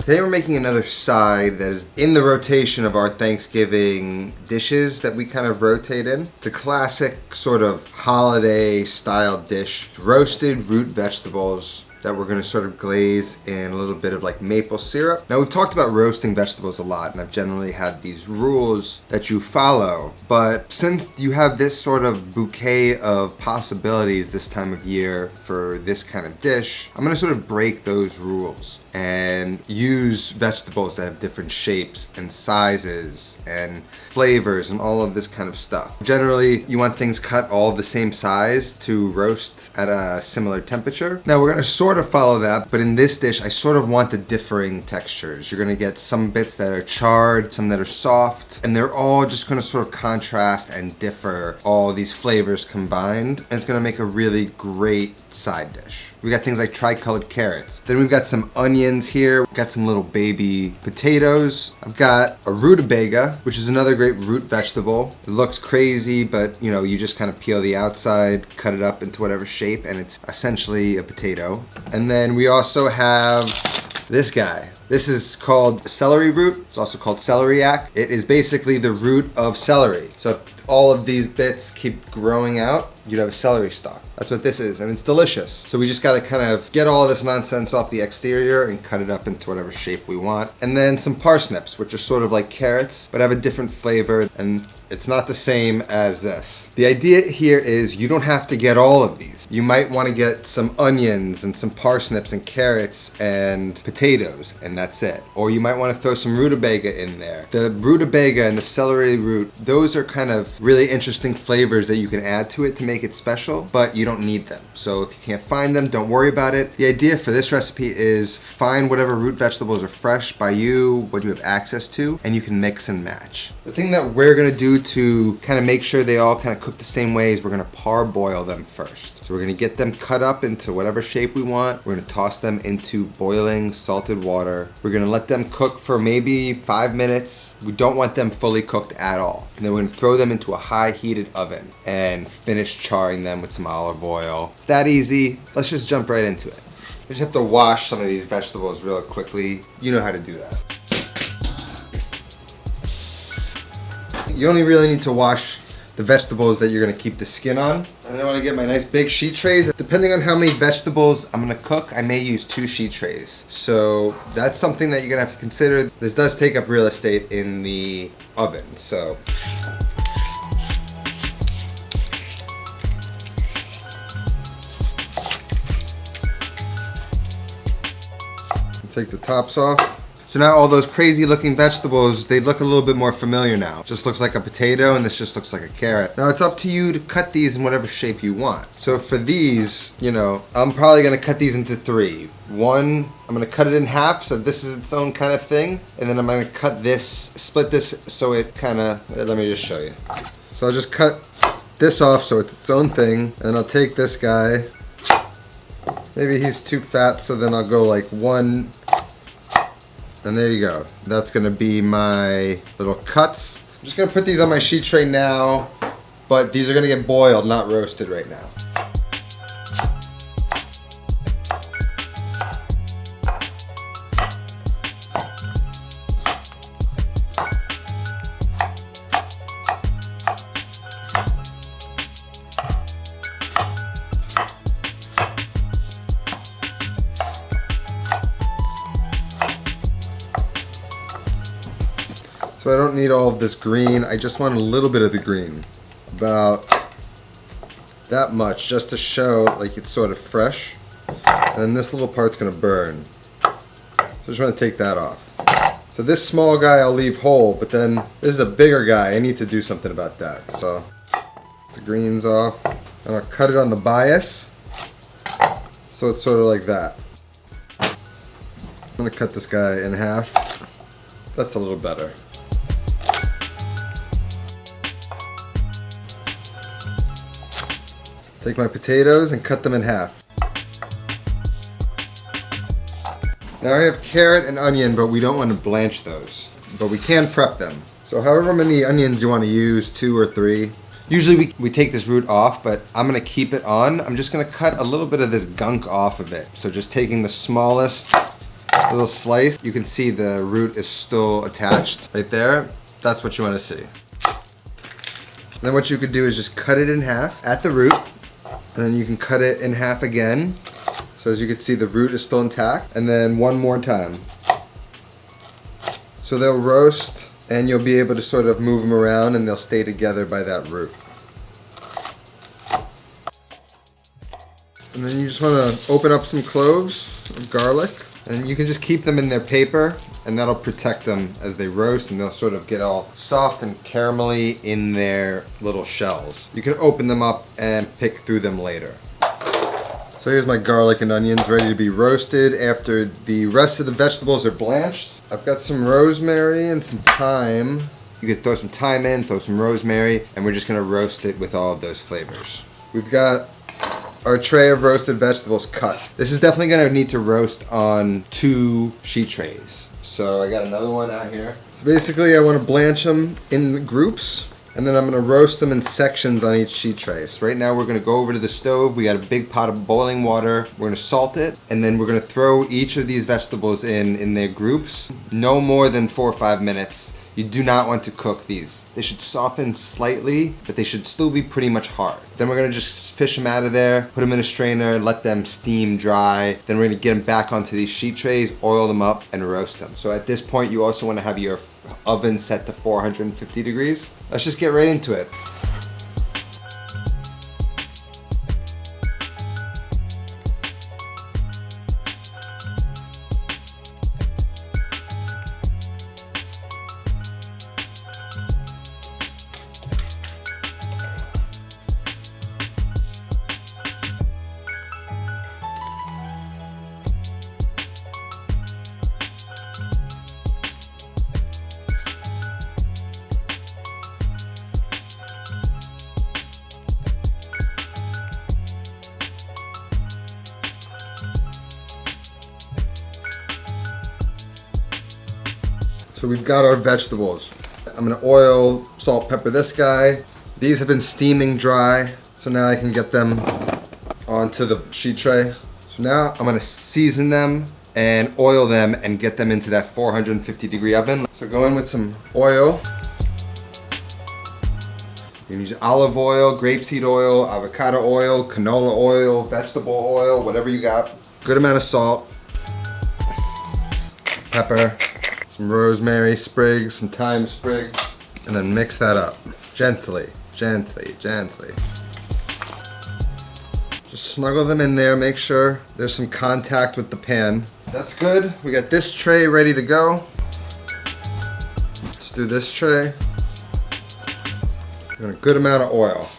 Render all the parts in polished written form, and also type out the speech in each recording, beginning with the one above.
Today we're making another side that is in the rotation of our Thanksgiving dishes that we kind of rotate in. It's a classic sort of holiday style dish. Roasted root vegetables that we're gonna sort of glaze in a little bit of like maple syrup. Now we've talked about roasting vegetables a lot, and I've generally had these rules that you follow, but since you have this sort of bouquet of possibilities this time of year for this kind of dish, I'm gonna sort of break those rules and use vegetables that have different shapes and sizes and flavors and all of this kind of stuff. Generally, you want things cut all the same size to roast at a similar temperature. Now we're gonna sort of follow that, but in this dish, I sort of want the differing textures. You're gonna get some bits that are charred, some that are soft, and they're all just gonna sort of contrast and differ, all these flavors combined, and it's gonna make a really great side dish. We got things like tri-colored carrots. Then we've got some onions here. We've got some little baby potatoes. I've got a rutabaga, which is another great root vegetable. It looks crazy, but you just kind of peel the outside, cut it up into whatever shape, and it's essentially a potato. And then we also have this guy. This is called celery root. It's also called celeriac. It is basically the root of celery. So if all of these bits keep growing out, you'd have a celery stalk. That's what this is, and it's delicious. So we just gotta kind of get all of this nonsense off the exterior and cut it up into whatever shape we want. And then some parsnips, which are sort of like carrots, but have a different flavor, and it's not the same as this. The idea here is you don't have to get all of these. You might wanna get some onions and some parsnips and carrots and potatoes, and that's it. Or you might wanna throw some rutabaga in there. The rutabaga and the celery root, those are kind of really interesting flavors that you can add to it to make it special, but you don't need them. So if you can't find them, don't worry about it. The idea for this recipe is find whatever root vegetables are fresh by you, what you have access to, and you can mix and match. The thing that we're gonna do to kind of make sure they all kind of cook the same way is we're gonna parboil them first. So we're gonna get them cut up into whatever shape we want. We're gonna toss them into boiling salted water. We're gonna let them cook for maybe 5 minutes. We don't want them fully cooked at all. And then we're gonna throw them into a high heated oven and finish charring them with some olive oil. It's that easy. Let's just jump right into it. We just have to wash some of these vegetables real quickly. You know how to do that. You only really need to wash the vegetables that you're gonna keep the skin on. And then I wanna get my nice big sheet trays. Depending on how many vegetables I'm gonna cook, I may use 2 sheet trays. So that's something that you're gonna have to consider. This does take up real estate in the oven, so. Take the tops off. So now all those crazy looking vegetables, they look a little bit more familiar now. Just looks like a potato and this just looks like a carrot. Now it's up to you to cut these in whatever shape you want. So for these, I'm probably gonna cut these into 3. One, I'm gonna cut it in half, so this is its own kind of thing. And then I'm gonna cut this, split this so it let me just show you. So I'll just cut this off so it's its own thing. And I'll take this guy. Maybe he's too fat, so then I'll go like 1. And there you go. That's gonna be my little cuts. I'm just gonna put these on my sheet tray now, but these are gonna get boiled, not roasted right now. So I don't need all of this green, I just want a little bit of the green. About that much, just to show like it's sort of fresh. And then this little part's gonna burn. So I just wanna take that off. So this small guy I'll leave whole, but then this is a bigger guy, I need to do something about that. So the green's off, and I'll cut it on the bias. So it's sort of like that. I'm gonna cut this guy in half. That's a little better. Take my potatoes and cut them in half. Now I have carrot and onion, but we don't want to blanch those. But we can prep them. So however many onions you want to use, 2 or 3. Usually we take this root off, but I'm gonna keep it on. I'm just gonna cut a little bit of this gunk off of it. So just taking the smallest A little slice. You can see the root is still attached right there. That's what you want to see. And then what you could do is just cut it in half at the root. And then you can cut it in half again. So as you can see, the root is still intact. And then one more time. So they'll roast and you'll be able to sort of move them around and they'll stay together by that root. And then you just want to open up some cloves or garlic, and you can just keep them in their paper, and that'll protect them as they roast, and they'll sort of get all soft and caramelly in their little shells. You can open them up and pick through them later. So here's my garlic and onions ready to be roasted after the rest of the vegetables are blanched. I've got some rosemary and some thyme. You could throw some thyme in, throw some rosemary, and we're just gonna roast it with all of those flavors. We've got our tray of roasted vegetables cut. This is definitely gonna need to roast on 2 sheet trays. So I got another one out here. So basically I wanna blanch them in groups, and then I'm gonna roast them in sections on each sheet tray. So right now we're gonna go over to the stove. We got a big pot of boiling water. We're gonna salt it, and then we're gonna throw each of these vegetables in their groups. No more than 4 or 5 minutes. You do not want to cook these. They should soften slightly, but they should still be pretty much hard. Then we're gonna just fish them out of there, put them in a strainer, let them steam dry. Then we're gonna get them back onto these sheet trays, oil them up, and roast them. So at this point, you also wanna have your oven set to 450 degrees. Let's just get right into it. So we've got our vegetables. I'm gonna oil, salt, pepper this guy. These have been steaming dry, so now I can get them onto the sheet tray. So now I'm gonna season them and oil them and get them into that 450 degree oven. So go in with some oil. You can use olive oil, grapeseed oil, avocado oil, canola oil, vegetable oil, whatever you got. Good amount of salt, pepper, some rosemary sprigs, some thyme sprigs, and then mix that up gently, gently, gently. Just snuggle them in there, make sure there's some contact with the pan. That's good. We got this tray ready to go. Let's do this tray. And a good amount of oil.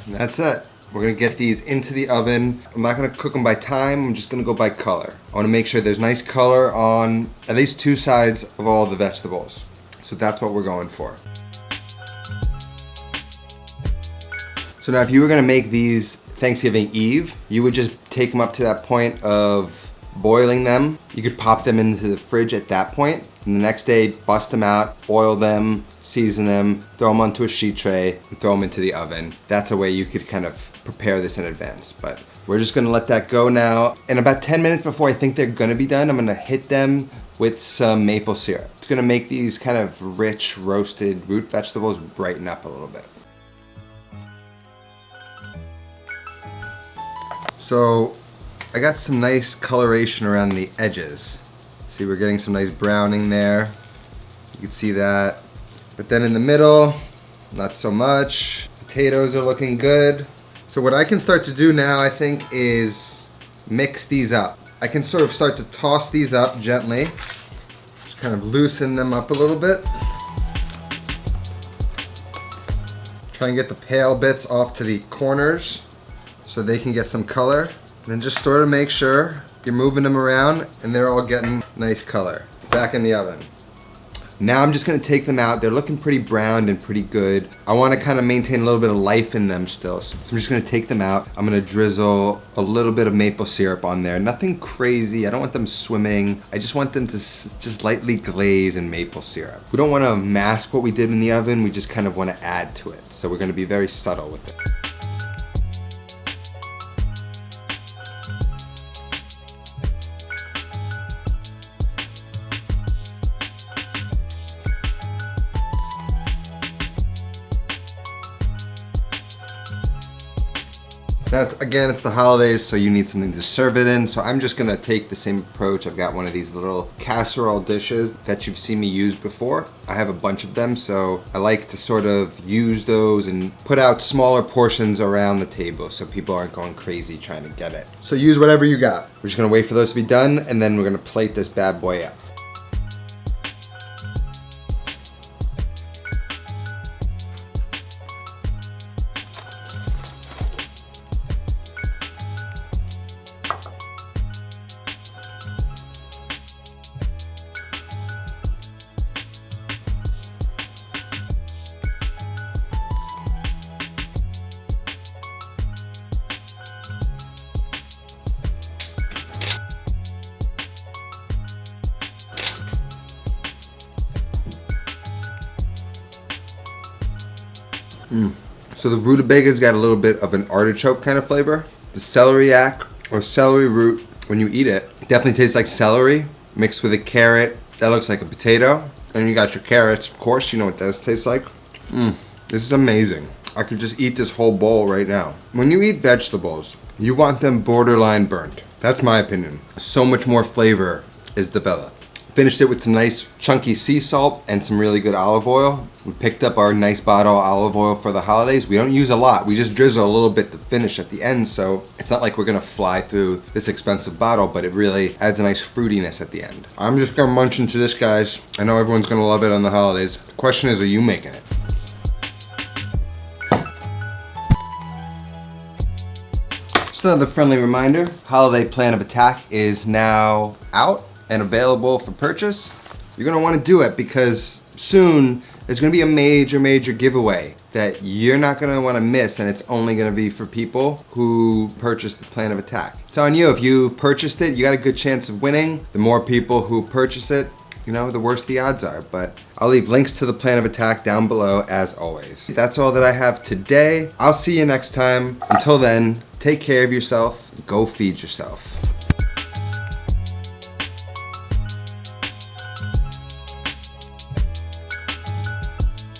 And that's it. We're gonna get these into the oven. I'm not gonna cook them by time, I'm just gonna go by color. I wanna make sure there's nice color on at least 2 sides of all the vegetables. So that's what we're going for. So now if you were gonna make these Thanksgiving Eve, you would just take them up to that point of boiling them. You could pop them into the fridge at that point, and the next day bust them out, oil them, season them, throw them onto a sheet tray, and throw them into the oven. That's a way you could kind of prepare this in advance, but we're just gonna let that go now. And about 10 minutes before I think they're gonna be done, I'm gonna hit them with some maple syrup. It's gonna make these kind of rich roasted root vegetables brighten up a little bit. So I got some nice coloration around the edges. See, we're getting some nice browning there. You can see that. But then in the middle, not so much. Potatoes are looking good. So what I can start to do now, I think, is mix these up. I can sort of start to toss these up gently. Just kind of loosen them up a little bit. Try and get the pale bits off to the corners so they can get some color. And then just sort of make sure you're moving them around and they're all getting nice color. Back in the oven. Now I'm just gonna take them out. They're looking pretty browned and pretty good. I wanna kind of maintain a little bit of life in them still. So I'm just gonna take them out. I'm gonna drizzle a little bit of maple syrup on there. Nothing crazy, I don't want them swimming. I just want them to just lightly glaze in maple syrup. We don't wanna mask what we did in the oven, we just kind of wanna add to it. So we're gonna be very subtle with it. That's, again, it's the holidays, so you need something to serve it in. So I'm just gonna take the same approach. I've got one of these little casserole dishes that you've seen me use before. I have a bunch of them, so I like to sort of use those and put out smaller portions around the table so people aren't going crazy trying to get it. So use whatever you got. We're just gonna wait for those to be done, and then we're gonna plate this bad boy up. So the rutabaga's got a little bit of an artichoke kind of flavor. The celeriac or celery root, when you eat it, definitely tastes like celery mixed with a carrot that looks like a potato. And you got your carrots, of course, you know what those taste like. This is amazing. I could just eat this whole bowl right now. When you eat vegetables, you want them borderline burnt. That's my opinion. So much more flavor is developed. Finished it with some nice chunky sea salt and some really good olive oil. We picked up our nice bottle of olive oil for the holidays. We don't use a lot. We just drizzle a little bit to finish at the end, so it's not like we're gonna fly through this expensive bottle, but it really adds a nice fruitiness at the end. I'm just gonna munch into this, guys. I know everyone's gonna love it on the holidays. The question is, are you making it? Just another friendly reminder, Holiday Plan of Attack is now out and available for purchase. You're gonna wanna do it because soon there's gonna be a major giveaway that you're not gonna wanna miss, and it's only gonna be for people who purchase the Plan of Attack. It's on you. If you purchased it, you got a good chance of winning. The more people who purchase it, you know, the worse the odds are. But I'll leave links to the Plan of Attack down below as always. That's all that I have today. I'll see you next time. Until then, take care of yourself. Go feed yourself.